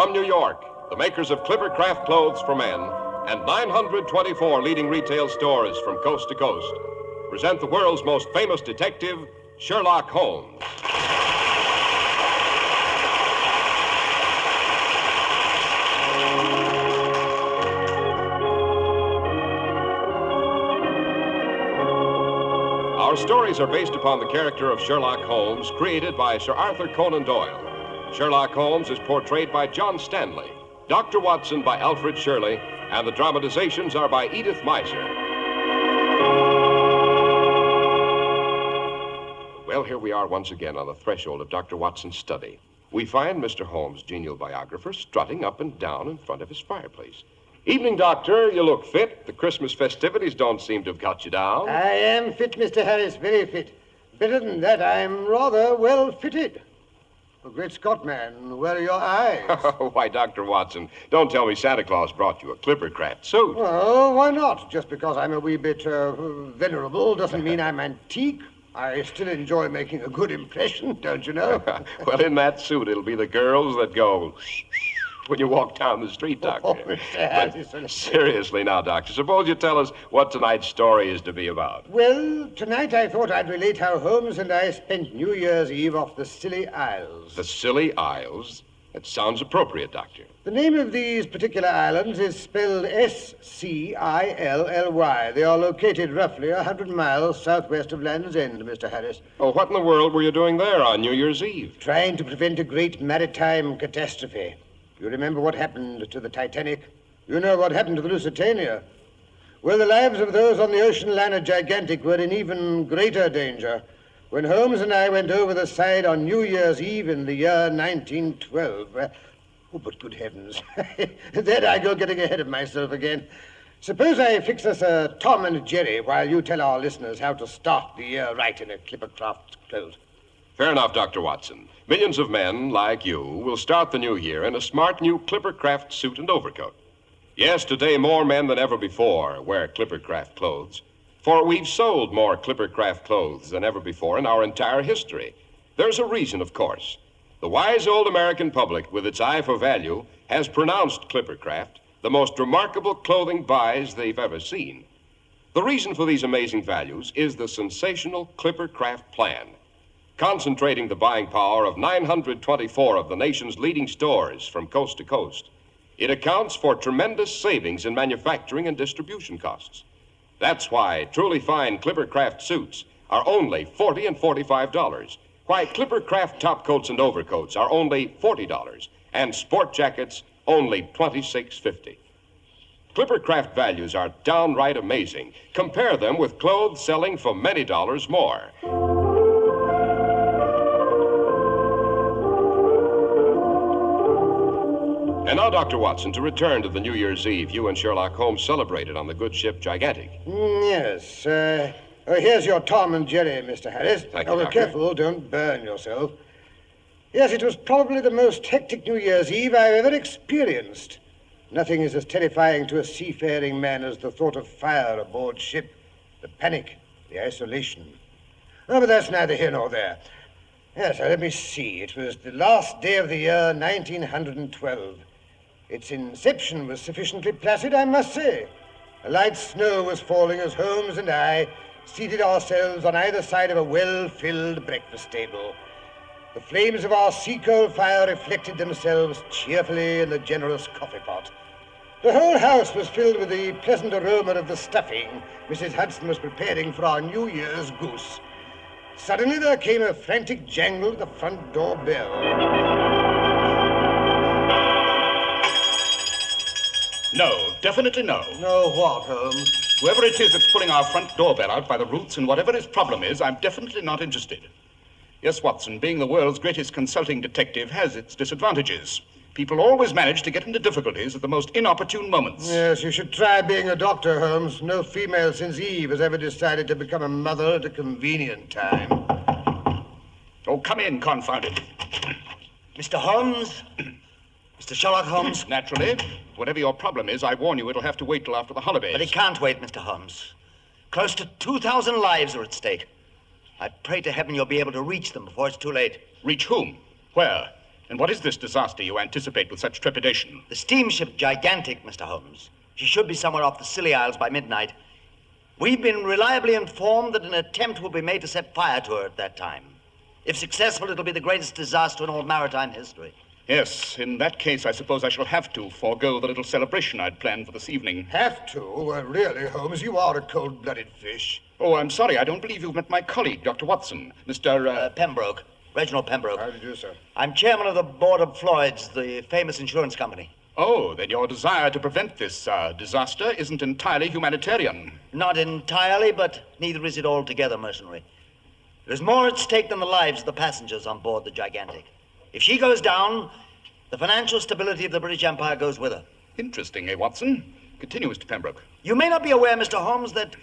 From New York, the makers of Clipper Craft clothes for men and 924 leading retail stores from coast to coast present the world's most famous detective, Sherlock Holmes. Our stories are based upon the character of Sherlock Holmes, created by Sir Arthur Conan Doyle. Sherlock Holmes is portrayed by John Stanley, Dr. Watson by Alfred Shirley, and the dramatizations are by Edith Meiser. Well, here we are once again on the threshold of Dr. Watson's study. We find Mr. Holmes' genial biographer strutting up and down in front of his fireplace. Evening, Doctor. You look fit. The Christmas festivities don't seem to have got you down. I am fit, Mr. Harris, very fit. Better than that, I'm rather well fitted. Oh, great Scott, man, where are your eyes? Why, Dr. Watson, don't tell me Santa Claus brought you a Clipper Craft suit. Well, why not? Just because I'm a wee bit venerable doesn't mean I'm antique. I still enjoy making a good impression, don't you know? Well, in that suit, it'll be the girls that go when you walk down the street, Doctor. Oh, Mr. Harris. But seriously now, Doctor, suppose you tell us what tonight's story is to be about. Well, tonight I thought I'd relate how Holmes and I spent New Year's Eve off the Scilly Isles. The Scilly Isles? That sounds appropriate, Doctor. The name of these particular islands is spelled Scilly. They are located roughly 100 miles southwest of Land's End, Mr. Harris. Oh, what in the world were you doing there on New Year's Eve? Trying to prevent a great maritime catastrophe. You remember what happened to the Titanic? You know what happened to the Lusitania? Well, the lives of those on the ocean liner Gigantic were in even greater danger when Holmes and I went over the side on New Year's Eve in the year 1912. Oh, but good heavens. There I go getting ahead of myself again. Suppose I fix us a Tom and Jerry while you tell our listeners how to start the year right in a Clipper Craft clothes. Fair enough, Dr. Watson. Millions of men, like you, will start the new year in a smart new Clipper Craft suit and overcoat. Yes, today more men than ever before wear Clipper Craft clothes, for we've sold more Clipper Craft clothes than ever before in our entire history. There's a reason, of course. The wise old American public, with its eye for value, has pronounced Clipper Craft the most remarkable clothing buys they've ever seen. The reason for these amazing values is the sensational Clipper Craft plan, concentrating the buying power of 924 of the nation's leading stores from coast to coast. It accounts for tremendous savings in manufacturing and distribution costs. That's why truly fine Clipper Craft suits are only $40 and $45, why Clipper Craft top coats and overcoats are only $40, and sport jackets only $26.50. Clipper Craft values are downright amazing. Compare them with clothes selling for many dollars more. And now, Dr. Watson, to return to the New Year's Eve you and Sherlock Holmes celebrated on the good ship Gigantic. Yes. Here's your Tom and Jerry, Mr. Harris. Thank you, Be Doctor. careful, don't burn yourself. Yes, it was probably the most hectic New Year's Eve I've ever experienced. Nothing is as terrifying to a seafaring man as the thought of fire aboard ship, the panic, the isolation. Oh, but that's neither here nor there. Yes, let me see. It was the last day of the year 1912. Its inception was sufficiently placid, I must say. A light snow was falling as Holmes and I seated ourselves on either side of a well-filled breakfast table. The flames of our sea-coal fire reflected themselves cheerfully in the generous coffee pot. The whole house was filled with the pleasant aroma of the stuffing Mrs. Hudson was preparing for our New Year's goose. Suddenly there came a frantic jangle at the front door bell. No, definitely no. No what, Holmes? Whoever it is that's pulling our front doorbell out by the roots and whatever his problem is, I'm definitely not interested. Yes, Watson, being the world's greatest consulting detective has its disadvantages. People always manage to get into difficulties at the most inopportune moments. Yes, you should try being a doctor, Holmes. No female since Eve has ever decided to become a mother at a convenient time. Oh, come in, confound it. Mr. Holmes? Mr. Sherlock Holmes? Naturally. Whatever your problem is, I warn you it'll have to wait till after the holidays. But it can't wait, Mr. Holmes. Close to 2,000 lives are at stake. I pray to heaven you'll be able to reach them before it's too late. Reach whom? Where? And what is this disaster you anticipate with such trepidation? The steamship Gigantic, Mr. Holmes. She should be somewhere off the Scilly Isles by midnight. We've been reliably informed that an attempt will be made to set fire to her at that time. If successful, it'll be the greatest disaster in all maritime history. Yes, in that case, I suppose I shall have to forego the little celebration I'd planned for this evening. Have to? Really, Holmes, you are a cold-blooded fish. Oh, I'm sorry. I don't believe you've met my colleague, Dr. Watson. Mr. Pembroke. Reginald Pembroke. How do you do, sir? I'm chairman of the board of Floyd's, the famous insurance company. Oh, then your desire to prevent this disaster isn't entirely humanitarian. Not entirely, but neither is it altogether mercenary. There's more at stake than the lives of the passengers on board the Gigantic. If she goes down, the financial stability of the British Empire goes with her. Interesting, eh, Watson? Continue, Mr. Pembroke. You may not be aware, Mr. Holmes, that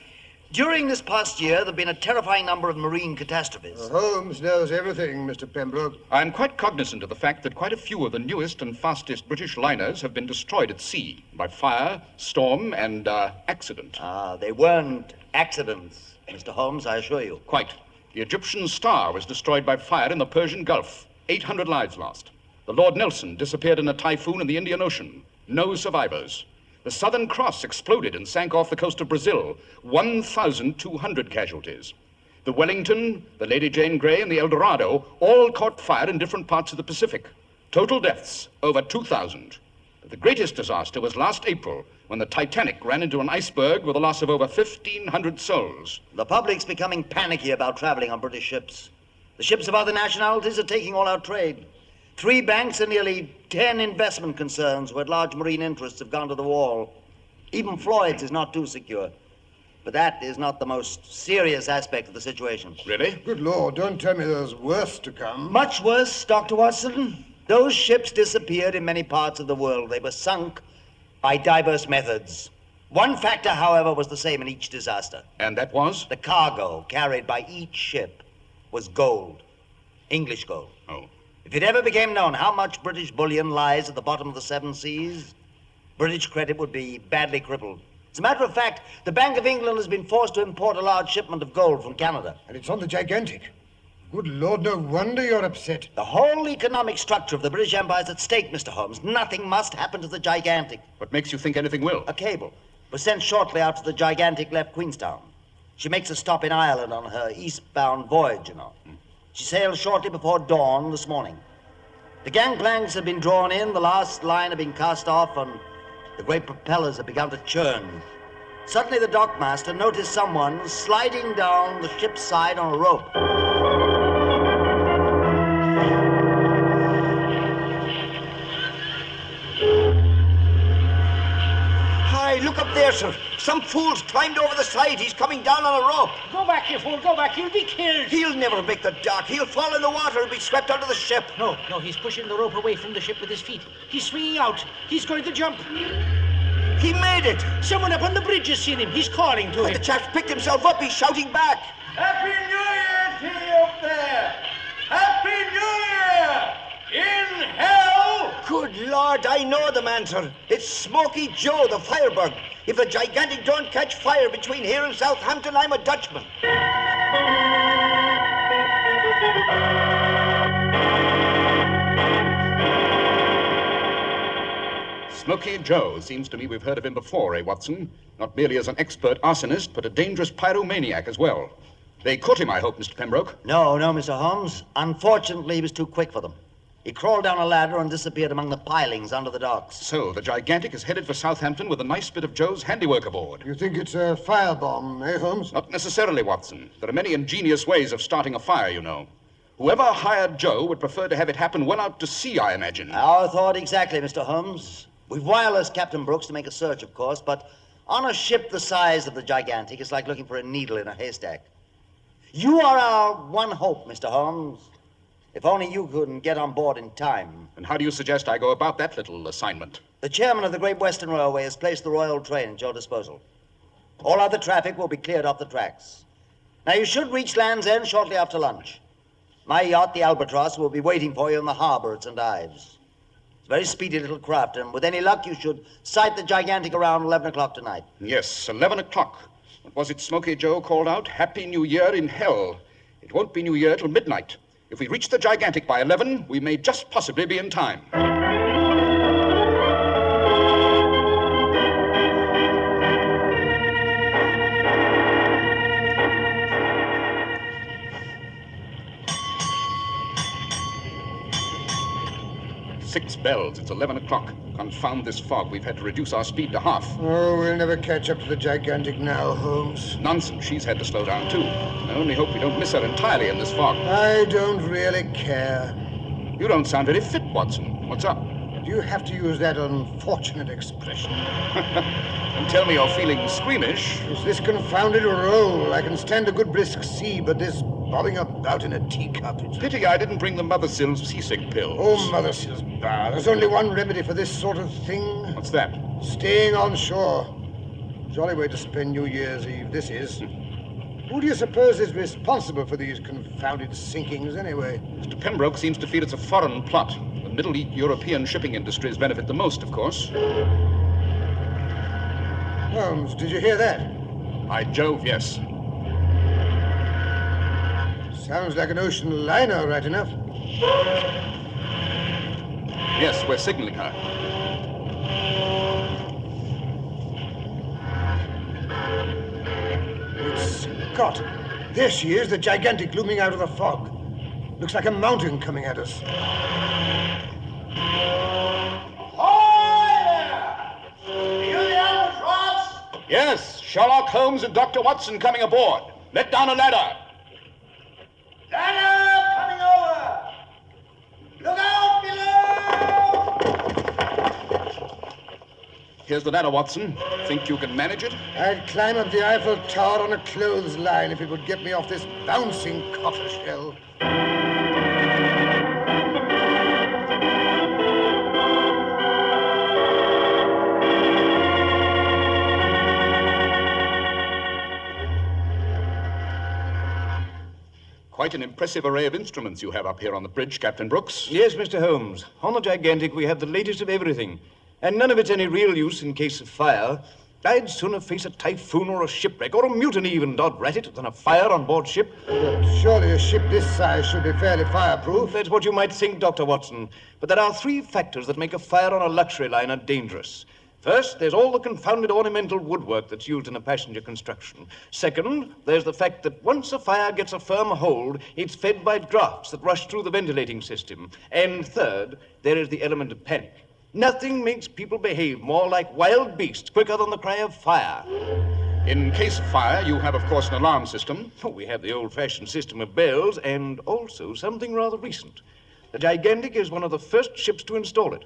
during this past year, there have been a terrifying number of marine catastrophes. Holmes knows everything, Mr. Pembroke. I'm quite cognizant of the fact that quite a few of the newest and fastest British liners have been destroyed at sea by fire, storm, and accident. They weren't accidents, Mr. Holmes, I assure you. Quite. The Egyptian Star was destroyed by fire in the Persian Gulf. 800 lives lost. The Lord Nelson disappeared in a typhoon in the Indian Ocean. No survivors. The Southern Cross exploded and sank off the coast of Brazil. 1,200 casualties. The Wellington, the Lady Jane Grey, and the El Dorado all caught fire in different parts of the Pacific. Total deaths, over 2,000. But the greatest disaster was last April, when the Titanic ran into an iceberg with a loss of over 1,500 souls. The public's becoming panicky about traveling on British ships. The ships of other nationalities are taking all our trade. 3 banks and nearly 10 investment concerns with large marine interests have gone to the wall. Even Floyd's is not too secure. But that is not the most serious aspect of the situation. Really? Good Lord, don't tell me there's worse to come. Much worse, Dr. Watson. Those ships disappeared in many parts of the world. They were sunk by diverse methods. One factor, however, was the same in each disaster. And that was? The cargo carried by each ship was gold. English gold. Oh. If it ever became known how much British bullion lies at the bottom of the 7 seas, British credit would be badly crippled. As a matter of fact, the Bank of England has been forced to import a large shipment of gold from Canada. And it's on the Gigantic. Good Lord, no wonder you're upset. The whole economic structure of the British Empire is at stake, Mr. Holmes. Nothing must happen to the Gigantic. What makes you think anything will? A cable was sent shortly after the Gigantic left Queenstown. She makes a stop in Ireland on her eastbound voyage, you know. She sailed shortly before dawn this morning. The gangplanks have been drawn in, the last line have been cast off, and the great propellers have begun to churn. Suddenly the dockmaster noticed someone sliding down the ship's side on a rope. Hi, look up there, sir. Some fool's climbed over the side. He's coming down on a rope. Go back, you fool, go back. You'll be killed. He'll never make the dock. He'll fall in the water and be swept under the ship. No, he's pushing the rope away from the ship with his feet. He's swinging out. He's going to jump. He made it. Someone up on the bridge has seen him. He's calling to And the him. chap's picked himself up. He's shouting back. Happy New Year to you up there! Happy New Year! In hell! Good Lord, I know the man, sir. It's Smoky Joe, the firebug. If the Gigantic don't catch fire between here and Southampton, I'm a Dutchman. Smoky Joe. Seems to me we've heard of him before, eh, Watson? Not merely as an expert arsonist, but a dangerous pyromaniac as well. They caught him, I hope, Mr. Pembroke. No, Mr. Holmes. Unfortunately, he was too quick for them. He crawled down a ladder and disappeared among the pilings under the docks. So, the Gigantic is headed for Southampton with a nice bit of Joe's handiwork aboard. You think it's a firebomb, eh, Holmes? Not necessarily, Watson. There are many ingenious ways of starting a fire, you know. Whoever hired Joe would prefer to have it happen well out to sea, I imagine. Our thought exactly, Mr. Holmes. We've wirelessed Captain Brooks to make a search, of course, but on a ship the size of the Gigantic, it's like looking for a needle in a haystack. You are our one hope, Mr. Holmes. If only you couldn't get on board in time. And how do you suggest I go about that little assignment? The chairman of the Great Western Railway has placed the Royal Train at your disposal. All other traffic will be cleared off the tracks. Now, you should reach Land's End shortly after lunch. My yacht, the Albatross, will be waiting for you in the harbor at St. Ives. It's a very speedy little craft, and with any luck, you should sight the Gigantic around 11 o'clock tonight. Yes, 11 o'clock. What was it Smoky Joe called out? Happy New Year in hell. It won't be New Year till midnight. If we reach the Gigantic by 11, we may just possibly be in time. Six bells. It's 11 o'clock. Confound this fog. We've had to reduce our speed to half. Oh, we'll never catch up to the Gigantic now, Holmes. Nonsense. She's had to slow down, too. I only hope we don't miss her entirely in this fog. I don't really care. You don't sound very fit, Watson. What's up? Do you have to use that unfortunate expression? Don't tell me you're feeling squeamish. It's this confounded roll. I can stand a good brisk sea, but this bobbing about in a teacup. It's... Pity I didn't bring the Mother Sill's seasick pills. Oh, Mother Sill's bar. There's only one remedy for this sort of thing. What's that? Staying on shore. Jolly way to spend New Year's Eve, this is. Who do you suppose is responsible for these confounded sinkings, anyway? Mr. Pembroke seems to feel it's a foreign plot. The Middle East European shipping industries benefit the most, of course. Holmes, did you hear that? By Jove, yes. Sounds like an ocean liner, right enough. Yes, we're signaling her. Great Scott! There she is, the Gigantic looming out of the fog. Looks like a mountain coming at us. Ahoy there! Are you the Albatross? Yes, Sherlock Holmes and Dr. Watson coming aboard. Let down a ladder. Ladder coming over! Look out below! Here's the ladder, Watson. Think you can manage it? I'd climb up the Eiffel Tower on a clothesline if it would get me off this bouncing cockle shell. Quite an impressive array of instruments you have up here on the bridge, Captain Brooks. Yes, Mr. Holmes. On the Gigantic, we have the latest of everything, and none of it's any real use in case of fire. I'd sooner face a typhoon or a shipwreck, or a mutiny even, dod rat it, than a fire on board ship. But surely a ship this size should be fairly fireproof. That's what you might think, Dr. Watson. But there are three factors that make a fire on a luxury liner dangerous. First, there's all the confounded ornamental woodwork that's used in a passenger construction. Second, there's the fact that once a fire gets a firm hold, it's fed by drafts that rush through the ventilating system. And third, there is the element of panic. Nothing makes people behave more like wild beasts quicker than the cry of fire. In case of fire, you have, of course, an alarm system. Oh, we have the old-fashioned system of bells, and also something rather recent. The Gigantic is one of the first ships to install it.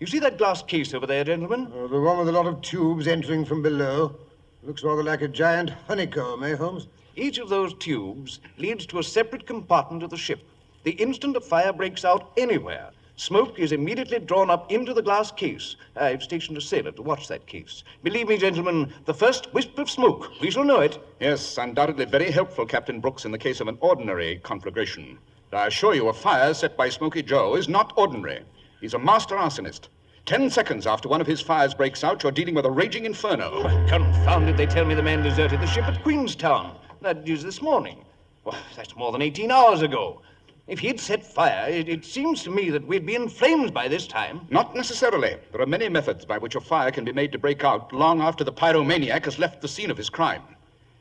You see that glass case over there, gentlemen? Oh, the one with a lot of tubes entering from below. Looks rather like a giant honeycomb, eh, Holmes? Each of those tubes leads to a separate compartment of the ship. The instant a fire breaks out anywhere, smoke is immediately drawn up into the glass case. I've stationed a sailor to watch that case. Believe me, gentlemen, the first wisp of smoke, we shall know it. Yes, undoubtedly very helpful, Captain Brooks, in the case of an ordinary conflagration. But I assure you, a fire set by Smoky Joe is not ordinary. He's a master arsonist. 10 seconds after one of his fires breaks out, you're dealing with a raging inferno. Well, confound it, they tell me the man deserted the ship at Queenstown. That is this morning. Well, that's more than 18 hours ago. If he'd set fire, it seems to me that we'd be in flames by this time. Not necessarily. There are many methods by which a fire can be made to break out long after the pyromaniac has left the scene of his crime.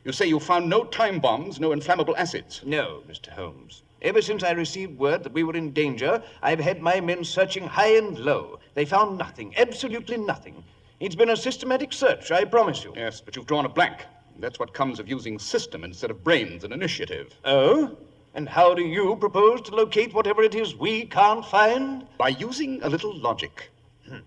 You say you found no time bombs, no inflammable acids. No, Mr. Holmes. Ever since I received word that we were in danger, I've had my men searching high and low. They found nothing, absolutely nothing. It's been a systematic search, I promise you. Yes, but you've drawn a blank. That's what comes of using system instead of brains and initiative. Oh? And how do you propose to locate whatever it is we can't find? By using a little logic.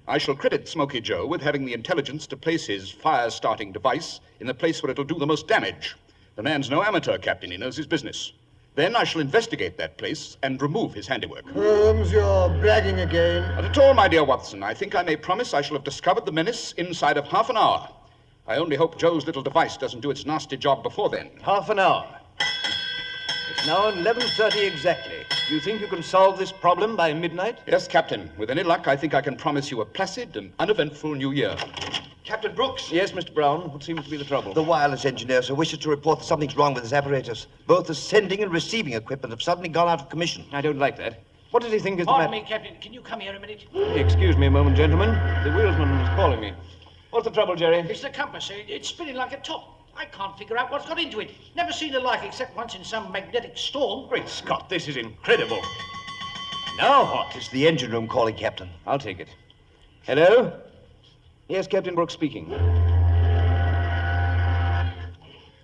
I shall credit Smoky Joe with having the intelligence to place his fire-starting device in the place where it'll do the most damage. The man's no amateur, Captain. He knows his business. Then I shall investigate that place and remove his handiwork. Holmes, you're bragging again. Not at all, my dear Watson. I think I may promise I shall have discovered the menace inside of half an hour. I only hope Joe's little device doesn't do its nasty job before then. Half an hour. It's now 11:30 exactly. Do you think you can solve this problem by midnight? Yes, Captain. With any luck, I think I can promise you a placid and uneventful New Year. Captain Brooks. Yes, Mr. Brown. What seems to be the trouble? The wireless engineer, sir, wishes to report that something's wrong with his apparatus. Both the sending and receiving equipment have suddenly gone out of commission. I don't like that. What does he think is the Pardon matter? me, Captain. Can you come here a minute? Excuse me a moment, gentlemen. The wheelsman is calling me. What's the trouble, Jerry? It's the compass. It's spinning like a top. I can't figure out what's got into it. Never seen the like except once in some magnetic storm. Great Scott, this is incredible. Now what? It's the engine room calling, Captain. I'll take it. Hello? Yes, Captain Brooks speaking.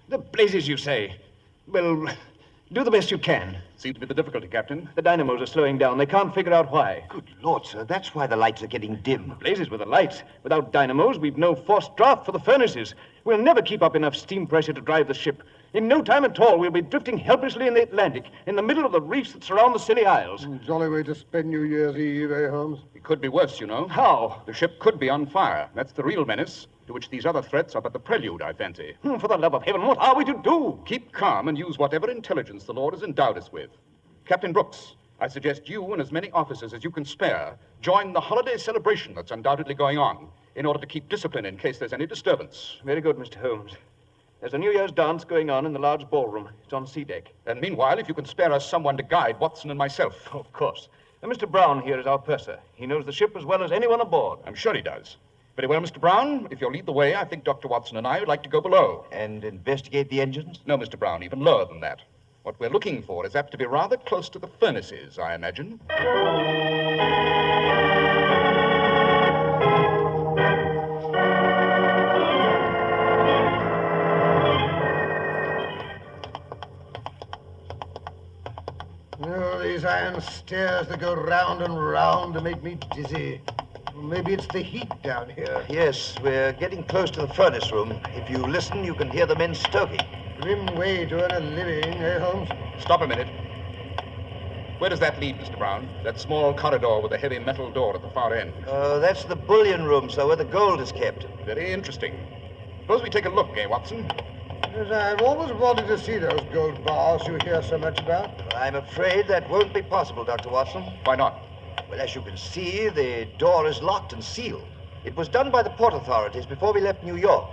The blazes, you say? Well, do the best you can. Seems to be the difficulty, Captain. The dynamos are slowing down. They can't figure out why. Good Lord, sir, that's why the lights are getting dim. Blazes with the lights. Without dynamos, we've no forced draft for the furnaces. We'll never keep up enough steam pressure to drive the ship. In no time at all, we'll be drifting helplessly in the Atlantic, in the middle of the reefs that surround the Scilly Isles. Jolly way to spend New Year's Eve, eh, Holmes? It could be worse, you know. How? The ship could be on fire. That's the real menace, to which these other threats are but the prelude, I fancy. For the love of heaven, what are we to do? Keep calm and use whatever intelligence the Lord has endowed us with. Captain Brooks, I suggest you and as many officers as you can spare join the holiday celebration that's undoubtedly going on in order to keep discipline in case there's any disturbance. Very good, Mr. Holmes. There's a New Year's dance going on in the large ballroom. It's on sea deck. And meanwhile, if you can spare us someone to guide Watson and myself. Of course. And Mr. Brown here is our purser. He knows the ship as well as anyone aboard. I'm sure he does. Very well, Mr. Brown. If you'll lead the way, I think Dr. Watson and I would like to go below. And investigate the engines? No, Mr. Brown, even lower than that. What we're looking for is apt to be rather close to the furnaces, I imagine. Oh, these iron stairs that go round and round to make me dizzy. Maybe it's the heat down here. Yes, we're getting close to the furnace room. If you listen, you can hear the men stoking. Grim way to earn a living, eh, Holmes? Stop a minute. Where does that lead, Mr. Brown? That small corridor with a heavy metal door at the far end. That's the bullion room, sir, where the gold is kept. Very interesting. Suppose we take a look, eh, Watson? Yes, I've always wanted to see those gold bars you hear so much about. I'm afraid that won't be possible, Dr. Watson. Why not? Well, as you can see, the door is locked and sealed. It was done by the port authorities before we left New York.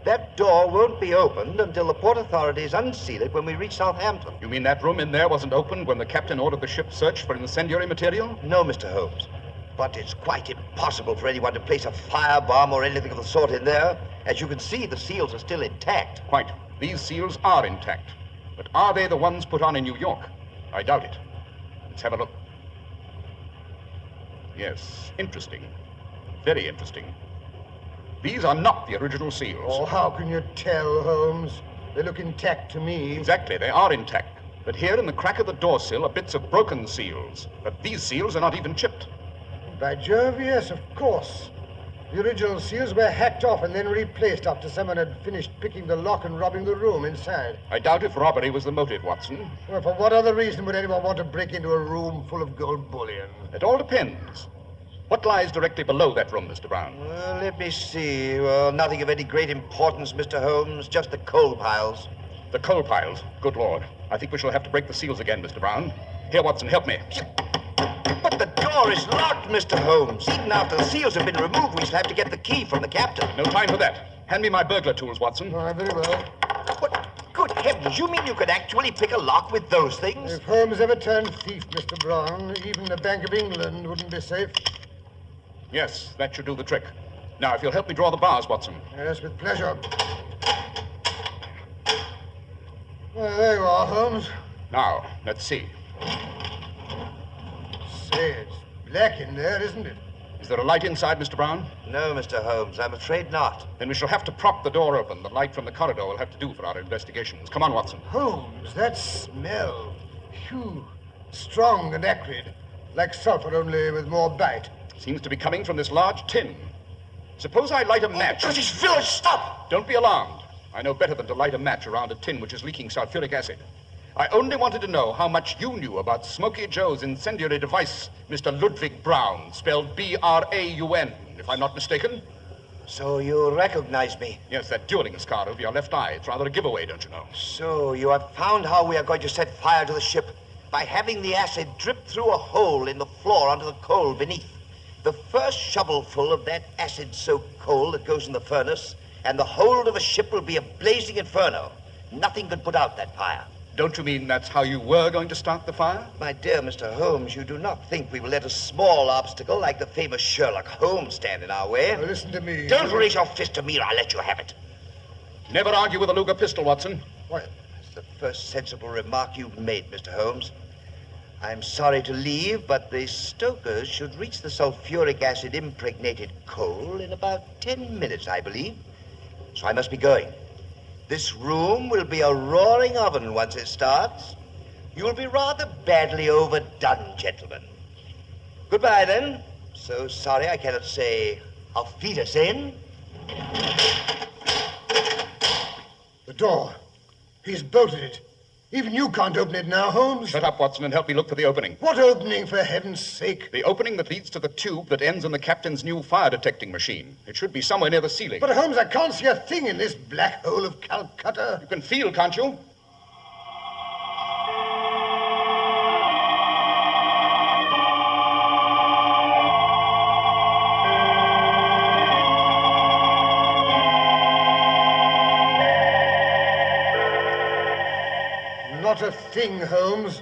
That door won't be opened until the port authorities unseal it when we reach Southampton. You mean that room in there wasn't opened when the captain ordered the ship searched for incendiary material? No, Mr. Holmes. But it's quite impossible for anyone to place a firebomb or anything of the sort in there. As you can see, the seals are still intact. Quite. These seals are intact. But are they the ones put on in New York? I doubt it. Let's have a look. Yes, interesting. Very interesting. These are not the original seals. Oh, how can you tell, Holmes? They look intact to me. Exactly, they are intact. But here in the crack of the door sill are bits of broken seals. But these seals are not even chipped. By Jove, yes, of course. The original seals were hacked off and then replaced after someone had finished picking the lock and robbing the room inside. I doubt if robbery was the motive, Watson. Well, for what other reason would anyone want to break into a room full of gold bullion? It all depends. What lies directly below that room, Mr. Brown? Well, let me see. Well, nothing of any great importance, Mr. Holmes. Just the coal piles. The coal piles. Good Lord. I think we shall have to break the seals again, Mr. Brown. Here, Watson, help me. But the door is locked, Mr. Holmes. Even after the seals have been removed, we shall have to get the key from the captain. No time for that. Hand me my burglar tools, Watson. Oh, very well. What? Good heavens, you mean you could actually pick a lock with those things? If Holmes ever turned thief, Mr. Brown, even the Bank of England wouldn't be safe. Yes, that should do the trick. Now, if you'll help me draw the bars, Watson. Yes, with pleasure. Well, there you are, Holmes. Now, let's see. Say, it's black in there, isn't it? Is there a light inside, Mr. Brown? No, Mr. Holmes, I'm afraid not. Then we shall have to prop the door open. The light from the corridor will have to do for our investigations. Come on, Watson. Holmes, that smell. Phew. Strong and acrid. Like sulfur, only with more bite. Seems to be coming from this large tin. Suppose I light a match. British village, stop! Don't be alarmed. I know better than to light a match around a tin which is leaking sulfuric acid. I only wanted to know how much you knew about Smoky Joe's incendiary device, Mr. Ludwig Brown, spelled B-R-A-U-N, if I'm not mistaken. So you recognize me? Yes, that dueling scar over your left eye. It's rather a giveaway, don't you know? So you have found how we are going to set fire to the ship by having the acid drip through a hole in the floor onto the coal beneath. The first shovelful of that acid-soaked coal that goes in the furnace, and the hold of a ship will be a blazing inferno. Nothing could put out that fire. Don't you mean that's how you were going to start the fire? My dear Mr. Holmes, you do not think we will let a small obstacle like the famous Sherlock Holmes stand in our way? Now, listen to me. Don't raise your fist to me or I'll let you have it. Never argue with a Luger pistol, Watson. Well, that's the first sensible remark you've made, Mr. Holmes. I'm sorry to leave, but the stokers should reach the sulfuric acid impregnated coal in about 10 minutes, I believe. So I must be going. This room will be a roaring oven once it starts. You'll be rather badly overdone, gentlemen. Goodbye, then. So sorry I cannot say auf Wiedersehen. The door. He's bolted it. Even you can't open it now, Holmes. Shut up, Watson, and help me look for the opening. What opening, for heaven's sake? The opening that leads to the tube that ends in the captain's new fire-detecting machine. It should be somewhere near the ceiling. But, Holmes, I can't see a thing in this black hole of Calcutta. You can feel, can't you? Not a thing, Holmes.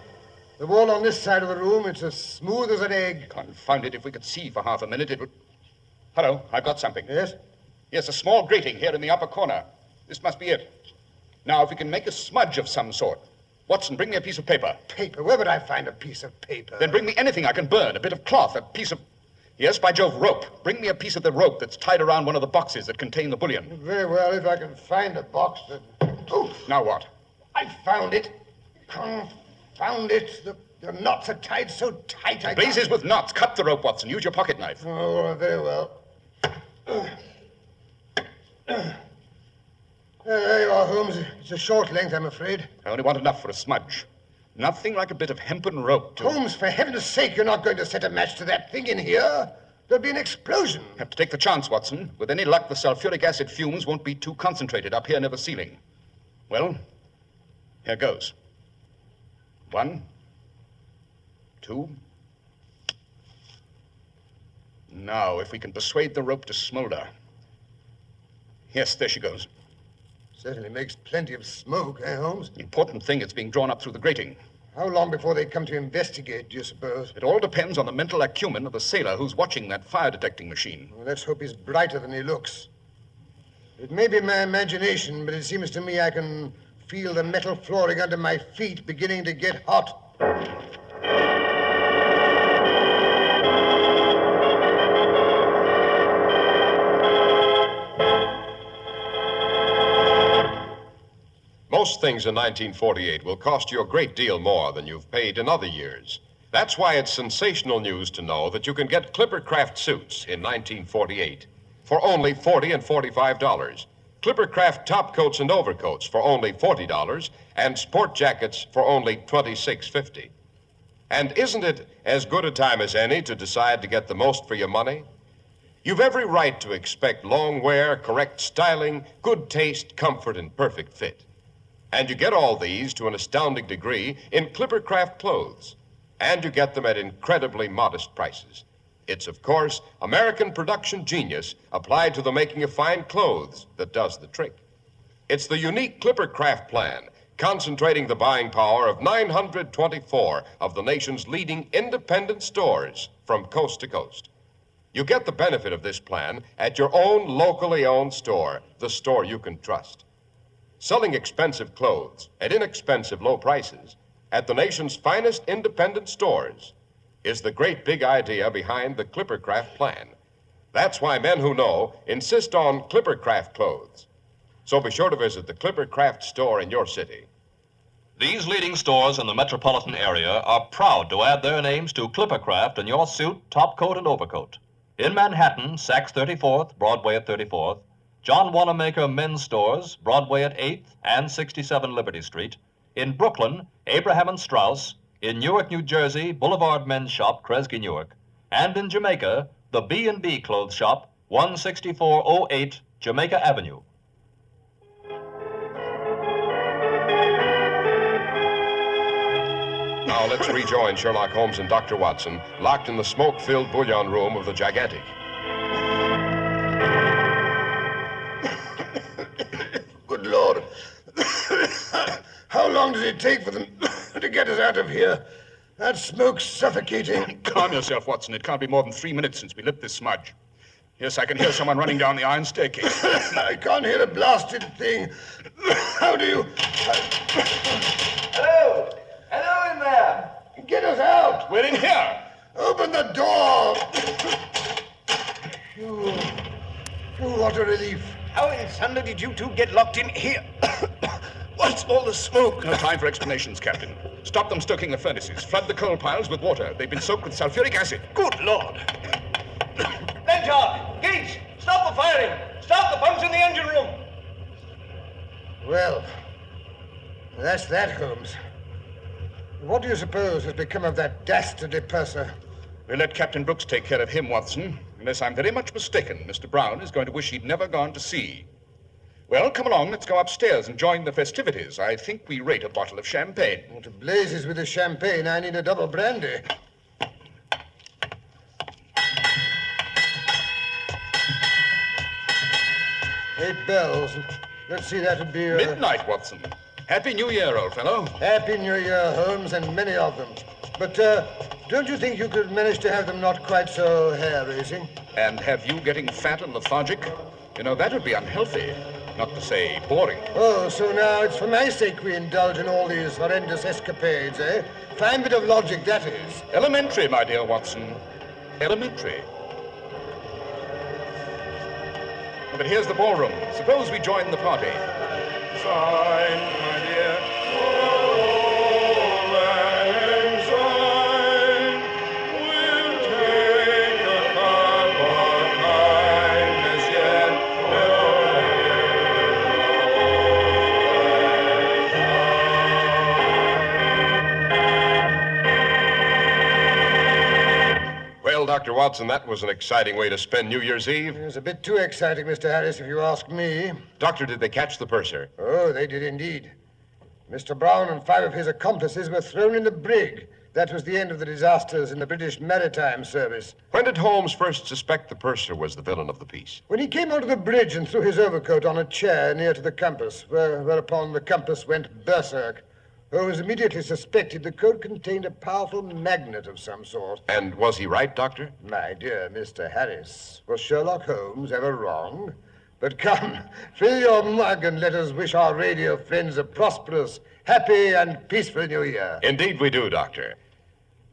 The wall on this side of the room, it's as smooth as an egg. Confound it, if we could see for half a minute, it would... Hello, I've got something. Yes? Yes, a small grating here in the upper corner. This must be it. Now, if we can make a smudge of some sort. Watson, bring me a piece of paper. Paper? Where would I find a piece of paper? Then bring me anything I can burn. A bit of cloth, a piece of... Yes, by Jove, rope. Bring me a piece of the rope that's tied around one of the boxes that contain the bullion. Very well, if I can find a box that... Oh, Now what? I found it. Confound it. The knots are tied so tight I Blazes with knots. Cut the rope, Watson. Use your pocket knife. Oh, very well. There you are, Holmes. It's a short length, I'm afraid. I only want enough for a smudge. Nothing like a bit of hempen rope to... Holmes, for heaven's sake, you're not going to set a match to that thing in here. There'll be an explosion. Have to take the chance, Watson. With any luck, the sulfuric acid fumes won't be too concentrated up here near the ceiling. Well, here goes. 1, 2. Now, if we can persuade the rope to smolder. Yes, there she goes. Certainly makes plenty of smoke, eh, Holmes? The important thing is being drawn up through the grating. How long before they come to investigate, do you suppose? It all depends on the mental acumen of the sailor who's watching that fire-detecting machine. Well, let's hope he's brighter than he looks. It may be my imagination, but it seems to me I can feel the metal flooring under my feet beginning to get hot. Most things in 1948 will cost you a great deal more than you've paid in other years. That's why it's sensational news to know that you can get Clippercraft suits in 1948 for only $40 and $45. Clippercraft top coats and overcoats for only $40, and sport jackets for only $26.50. And isn't it as good a time as any to decide to get the most for your money? You've every right to expect long wear, correct styling, good taste, comfort, and perfect fit. And you get all these to an astounding degree in Clippercraft clothes. And you get them at incredibly modest prices. It's, of course, American production genius applied to the making of fine clothes that does the trick. It's the unique Clippercraft plan, concentrating the buying power of 924 of the nation's leading independent stores from coast to coast. You get the benefit of this plan at your own locally owned store, the store you can trust. Selling expensive clothes at inexpensive low prices at the nation's finest independent stores is the great big idea behind the Clippercraft plan. That's why men who know insist on Clippercraft clothes. So be sure to visit the Clippercraft store in your city. These leading stores in the metropolitan area are proud to add their names to Clippercraft in your suit, top coat, and overcoat. In Manhattan, Saks 34th, Broadway at 34th. John Wanamaker Men's Stores, Broadway at 8th and 67 Liberty Street. In Brooklyn, Abraham and Strauss. In Newark, New Jersey, Boulevard Men's Shop, Kresge, Newark. And in Jamaica, the B&B Clothes Shop, 16408 Jamaica Avenue. Now Now let's rejoin Sherlock Holmes and Dr. Watson, locked in the smoke-filled bullion room of the Gigantic. Good Lord. How long does it take for them to get us out of here? That smoke's suffocating. Calm yourself, Watson. It can't be more than 3 minutes since we lit this smudge. Yes, I can hear someone running down the iron staircase. I can't hear a blasted thing. How do you... Hello! Hello in there! Get us out! We're in here. Open the door! What a relief. How in thunder did you two get locked in here? What's all the smoke? No time for explanations, Captain. Stop them stoking the furnaces. Flood the coal piles with water. They've been soaked with sulfuric acid. Good Lord. Blanchard! Gates! Stop the firing! Stop the pumps in the engine room! Well, that's that, Holmes. What do you suppose has become of that dastardly purser? We'll let Captain Brooks take care of him, Watson. Unless I'm very much mistaken, Mr. Brown is going to wish he'd never gone to sea. Well, come along, let's go upstairs and join the festivities. I think we rate a bottle of champagne. To blazes with the champagne, I need a double brandy. 8 bells. Let's see, that would be... Midnight, Watson. Happy New Year, old fellow. Happy New Year, Holmes, and many of them. But don't you think you could manage to have them not quite so hair-raising? And have you getting fat and lethargic? You know, that would be unhealthy, not to say boring. Oh, so now it's for my sake we indulge in all these horrendous escapades, eh? Fine bit of logic, that is. Elementary, my dear Watson. Elementary. But here's the ballroom. Suppose we join the party. Sign, my dear. Oh, and sign. We'll take a cup of kindness yet. Well, Dr. Watson, that was an exciting way to spend New Year's Eve. It was a bit too exciting, Mr. Harris, if you ask me. Doctor, did they catch the purser? Oh, they did indeed. Mr. Brown and 5 of his accomplices were thrown in the brig. That was the end of the disasters in the British Maritime Service. When did Holmes first suspect the purser was the villain of the piece? When he came onto the bridge and threw his overcoat on a chair near to the compass, whereupon the compass went berserk. Holmes immediately suspected the coat contained a powerful magnet of some sort. And was he right, Doctor? My dear Mr. Harris, was Sherlock Holmes ever wrong? But come, fill your mug and let us wish our radio friends a prosperous, happy, and peaceful New Year. Indeed we do, Doctor.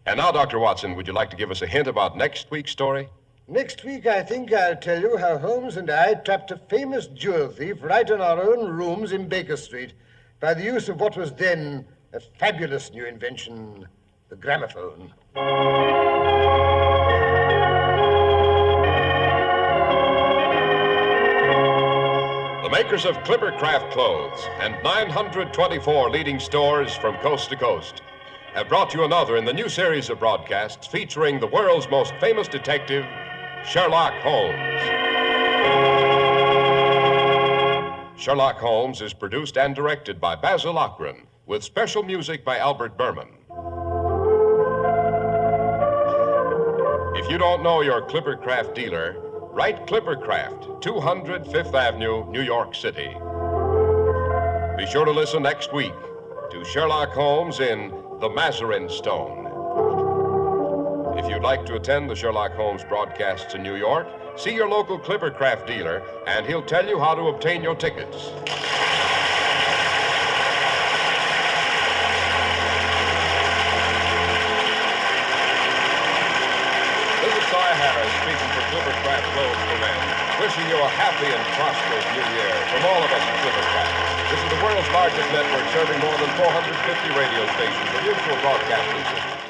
And now, Dr. Watson, would you like to give us a hint about next week's story? Next week, I think I'll tell you how Holmes and I trapped a famous jewel thief right in our own rooms in Baker Street by the use of what was then a fabulous new invention, the gramophone. The makers of Clippercraft clothes and 924 leading stores from coast to coast have brought you another in the new series of broadcasts featuring the world's most famous detective, Sherlock Holmes. Sherlock Holmes is produced and directed by Basil Lochran, with special music by Albert Berman. If you don't know your Clippercraft dealer, write Clippercraft, 200 Fifth Avenue, New York City. Be sure to listen next week to Sherlock Holmes in The Mazarin Stone. If you'd like to attend the Sherlock Holmes broadcasts in New York, see your local Clippercraft dealer, and he'll tell you how to obtain your tickets. This is Cy Harris speaking for Clippercraft Clothes for Men, wishing you a happy and prosperous New Year from all of us at Clippercraft. This is the world's largest network serving more than 450 radio stations and mutual broadcasting systems.